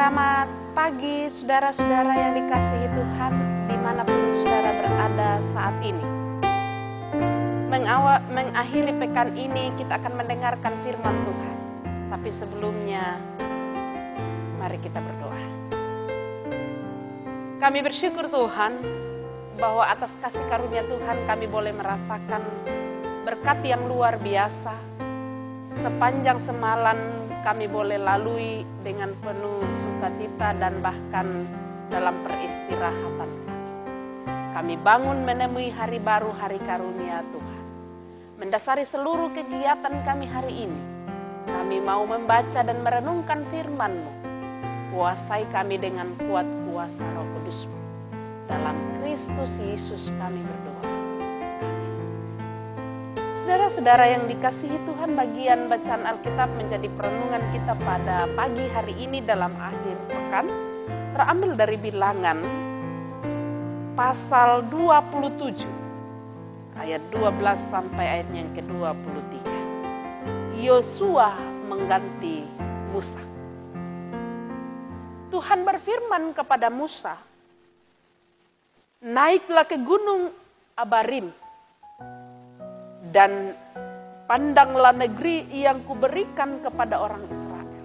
Selamat pagi saudara-saudara yang dikasihi Tuhan dimanapun saudara berada saat ini. Mengakhiri pekan ini kita akan mendengarkan firman Tuhan. Tapi sebelumnya mari kita berdoa. Kami bersyukur Tuhan bahwa atas kasih karunia Tuhan kami boleh merasakan berkat yang luar biasa. Sepanjang semalam kami boleh lalui dengan penuh sukacita dan bahkan dalam peristirahatan kami. Kami bangun menemui hari baru, hari karunia Tuhan. Mendasari seluruh kegiatan kami hari ini, kami mau membaca dan merenungkan firman-Mu. Kuasai kami dengan kuat kuasa Roh Kudus-Mu. Dalam Kristus Yesus kami berdoa. Saudara-saudara yang dikasihi Tuhan, bagian bacaan Alkitab menjadi perenungan kita pada pagi hari ini dalam akhir pekan terambil dari Bilangan pasal 27 ayat 12 sampai ayat yang ke-23. Yosua mengganti Musa. Tuhan berfirman kepada Musa, "Naiklah ke gunung Abarim dan pandanglah negeri yang kuberikan kepada orang Israel.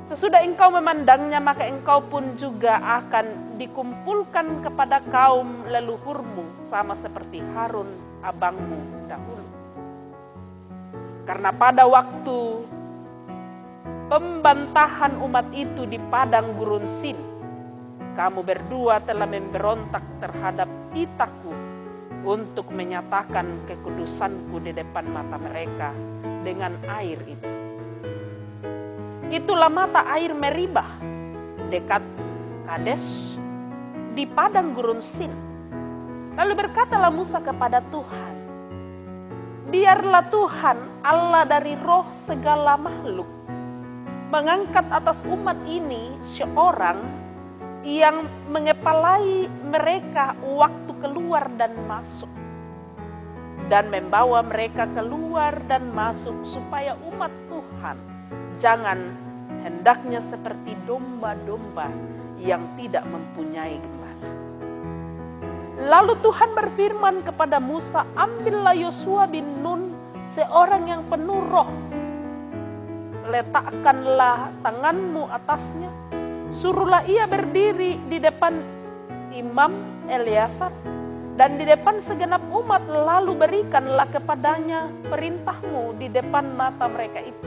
Sesudah engkau memandangnya, maka engkau pun juga akan dikumpulkan kepada kaum leluhurmu sama seperti Harun abangmu dahulu. Karena pada waktu pembantahan umat itu di padang gurun Sin, kamu berdua telah memberontak terhadap titahku untuk menyatakan kekudusanku di depan mata mereka dengan air itu. Itulah mata air Meribah dekat Kades di padang gurun Sin. Lalu berkatalah Musa kepada Tuhan, biarlah Tuhan Allah dari roh segala makhluk mengangkat atas umat ini seorang yang mengepalai mereka waktu keluar dan masuk, dan membawa mereka keluar dan masuk, supaya umat Tuhan jangan hendaknya seperti domba-domba yang tidak mempunyai gembala." Lalu Tuhan berfirman kepada Musa, "Ambillah Yosua bin Nun, seorang yang penuh roh, letakkanlah tanganmu atasnya, suruhlah ia berdiri di depan Imam Eleazar dan di depan segenap umat, lalu berikanlah kepadanya perintahmu di depan mata mereka itu.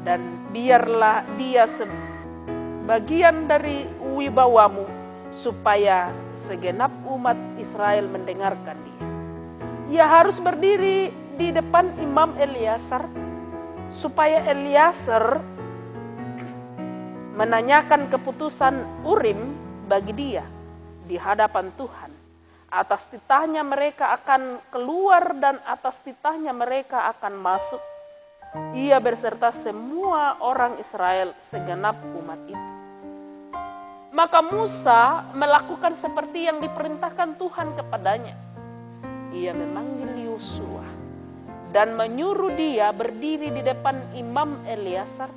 Dan biarlah dia sebagian dari wibawamu, supaya segenap umat Israel mendengarkan dia. Ia harus berdiri di depan Imam Eleazar, supaya Eleazar menanyakan keputusan Urim bagi dia di hadapan Tuhan. Atas titahnya mereka akan keluar dan atas titahnya mereka akan masuk. Ia berserta semua orang Israel, segenap umat itu." Maka Musa melakukan seperti yang diperintahkan Tuhan kepadanya. Ia memanggil Yosua dan menyuruh dia berdiri di depan Imam Eleazar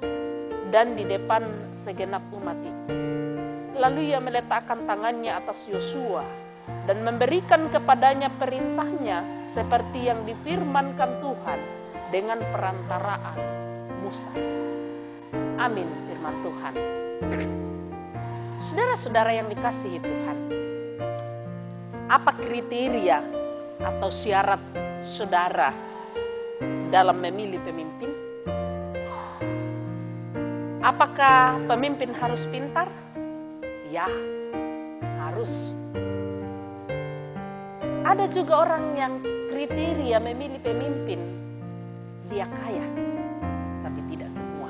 dan di depan segenap umat itu. Lalu ia meletakkan tangannya atas Yosua dan memberikan kepadanya perintahnya seperti yang difirmankan Tuhan dengan perantaraan Musa. Amin, firman Tuhan. Saudara-saudara yang dikasihi Tuhan, apa kriteria atau syarat saudara dalam memilih pemimpin? Apakah pemimpin harus pintar? Ya, harus. Ada juga orang yang kriteria memilih pemimpin, dia kaya, tapi tidak semua.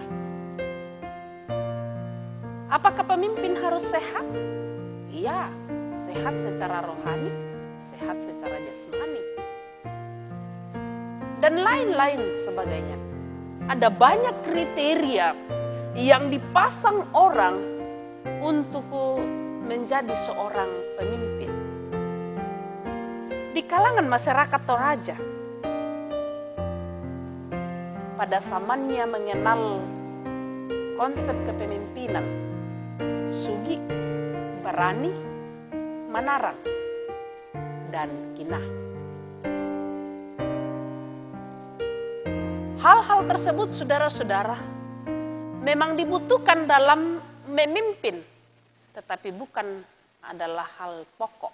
Apakah pemimpin harus sehat? Iya, sehat secara rohani, sehat secara jasmani, dan lain-lain sebagainya. Ada banyak kriteria yang dipasang orang untuk menjadi seorang pemimpin. Di kalangan masyarakat Toraja, pada zamannya mengenal konsep kepemimpinan sugi, berani, menarang, dan kinah. Hal-hal tersebut, saudara-saudara, memang dibutuhkan dalam memimpin, tetapi bukan adalah hal pokok.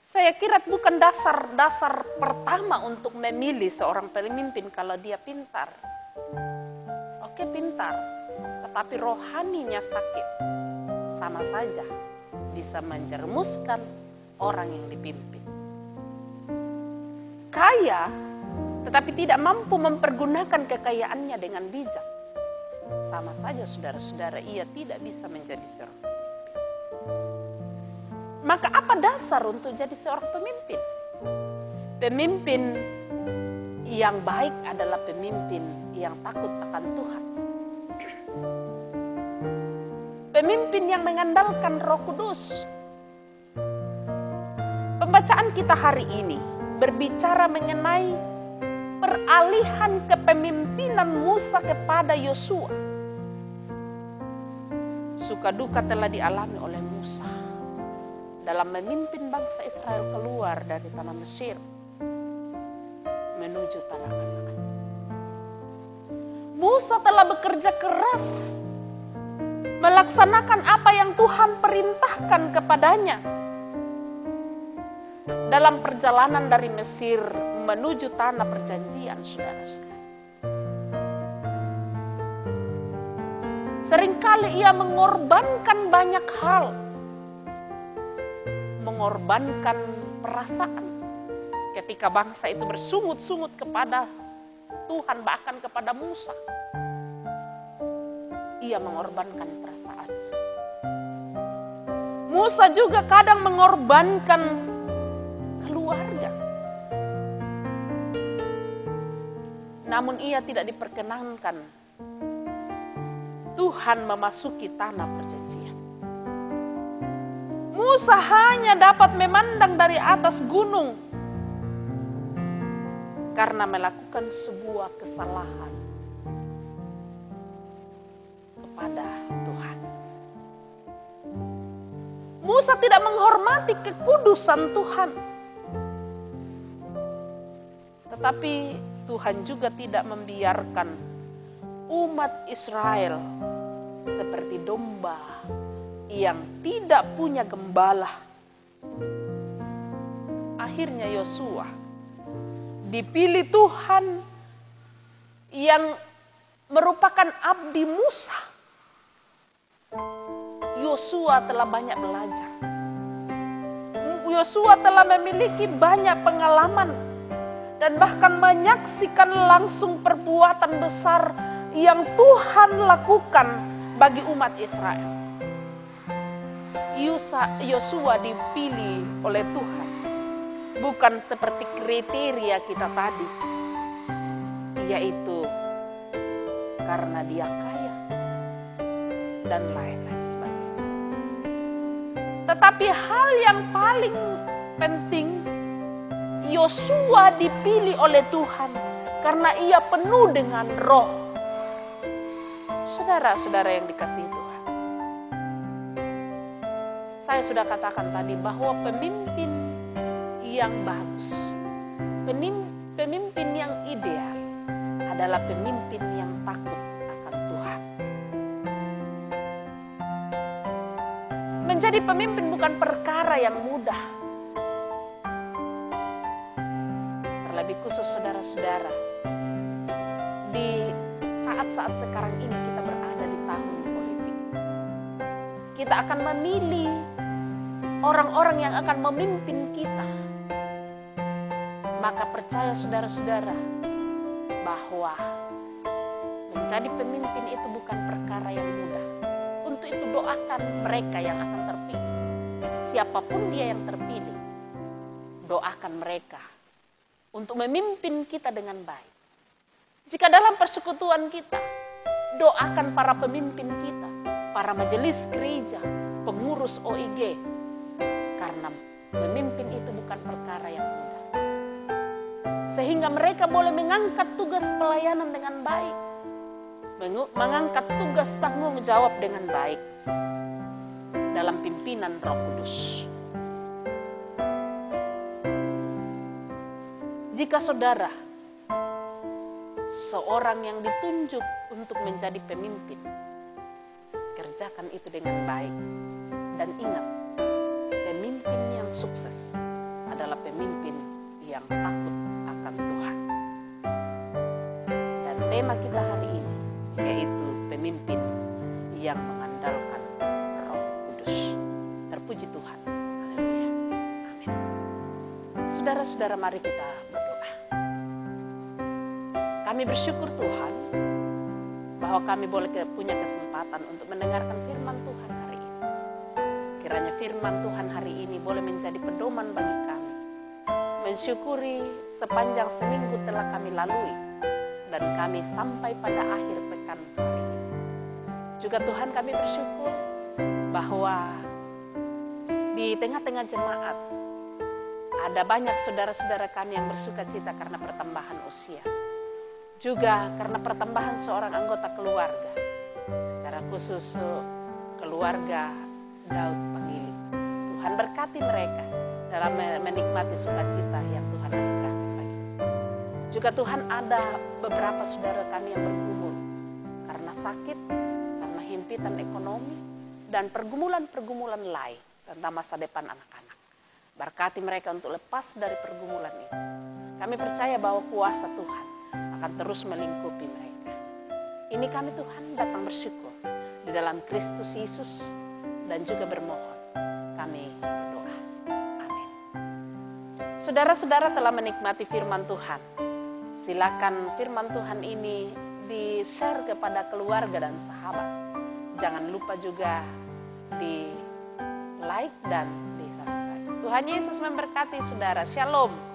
Saya kira bukan dasar pertama untuk memilih seorang pemimpin kalau dia pintar. Oke, pintar, tetapi rohaninya sakit, sama saja bisa menjerumuskan orang yang dipimpin. Kaya, tetapi tidak mampu mempergunakan kekayaannya dengan bijak, sama saja saudara-saudara, ia tidak bisa menjadi seorang pemimpin. Maka apa dasar untuk jadi seorang pemimpin? Pemimpin yang baik adalah pemimpin yang takut akan Tuhan. Pemimpin yang mengandalkan Roh Kudus. Pembacaan kita hari ini berbicara mengenai peralihan kepemimpinan Musa kepada Yosua. Suka duka telah dialami oleh Musa dalam memimpin bangsa Israel keluar dari tanah Mesir menuju tanah Kanaan. Musa telah bekerja keras melaksanakan apa yang Tuhan perintahkan kepadanya dalam perjalanan dari Mesir menuju tanah perjanjian, saudara-saudara. Seringkali ia mengorbankan banyak hal. Mengorbankan perasaan. Ketika bangsa itu bersungut-sungut kepada Tuhan, bahkan kepada Musa. Ia mengorbankan perasaan. Musa juga kadang mengorbankan keluarga. Namun ia tidak diperkenankan Tuhan memasuki tanah perjanjian. Musa hanya dapat memandang dari atas gunung karena melakukan sebuah kesalahan kepada Tuhan. Musa tidak menghormati kekudusan Tuhan. Tetapi Tuhan juga tidak membiarkan umat Israel seperti domba yang tidak punya gembala. Akhirnya Yosua dipilih Tuhan yang merupakan abdi Musa. Yosua telah banyak belajar. Yosua telah memiliki banyak pengalaman dan bahkan menyaksikan langsung perbuatan besar yang Tuhan lakukan bagi umat Israel. Yosua dipilih oleh Tuhan bukan seperti kriteria kita tadi, yaitu karena dia kaya dan lain-lain sebagainya. Tetapi hal yang paling penting, Yosua dipilih oleh Tuhan karena ia penuh dengan roh. Saudara-saudara yang dikasihi Tuhan, saya sudah katakan tadi bahwa pemimpin yang bagus, pemimpin yang ideal adalah pemimpin yang takut akan Tuhan. Menjadi pemimpin bukan perkara yang mudah. Terlebih khusus saudara-saudara, di saat-saat sekarang ini kita berada di tahun politik. Kita akan memilih orang-orang yang akan memimpin kita. Maka percaya saudara-saudara bahwa menjadi pemimpin itu bukan perkara yang mudah. Untuk itu doakan mereka yang akan terpilih. Siapapun dia yang terpilih, doakan mereka untuk memimpin kita dengan baik. Jika dalam persekutuan kita, doakan para pemimpin kita, para majelis gereja, pengurus OIG, karena memimpin itu bukan perkara yang mudah. Sehingga mereka boleh mengangkat tugas pelayanan dengan baik. mengangkat tugas tanggung jawab dengan baik dalam pimpinan Roh Kudus. Jika saudara seorang yang ditunjuk untuk menjadi pemimpin, kerjakan itu dengan baik. Dan ingat, pemimpin yang sukses adalah pemimpin yang takut akan Tuhan. Dan tema kita hari ini yaitu pemimpin yang mengandalkan Roh Kudus. Terpuji Tuhan. Haleluya. Amin. Saudara-saudara, mari kita berdoa. Kami bersyukur Tuhan bahwa kami boleh punya kesempatan untuk mendengarkan firman Tuhan hari ini. Kiranya firman Tuhan hari ini boleh menjadi pedoman bagi kami. Mensyukuri sepanjang seminggu telah kami lalui dan kami sampai pada akhir pekan hari ini. Juga Tuhan, kami bersyukur bahwa di tengah-tengah jemaat ada banyak saudara-saudara kami yang bersuka cita karena pertambahan usia. Juga karena pertambahan seorang anggota keluarga, secara khusus keluarga Daud Pangili. Tuhan berkati mereka dalam menikmati sukacita yang Tuhan anugerahkan bagi. Juga Tuhan, ada beberapa saudara kami yang bergumul karena sakit, karena himpitan ekonomi, dan pergumulan-pergumulan lain tentang masa depan anak-anak. Berkati mereka untuk lepas dari pergumulan itu. Kami percaya bahwa kuasa Tuhan akan terus melingkupi mereka. Ini kami Tuhan datang bersyukur di dalam Kristus Yesus dan juga bermohon. Kami berdoa. Amin. Saudara-saudara telah menikmati firman Tuhan. Silakan firman Tuhan ini di-share kepada keluarga dan sahabat. Jangan lupa juga di like dan di subscribe. Tuhan Yesus memberkati saudara. Shalom.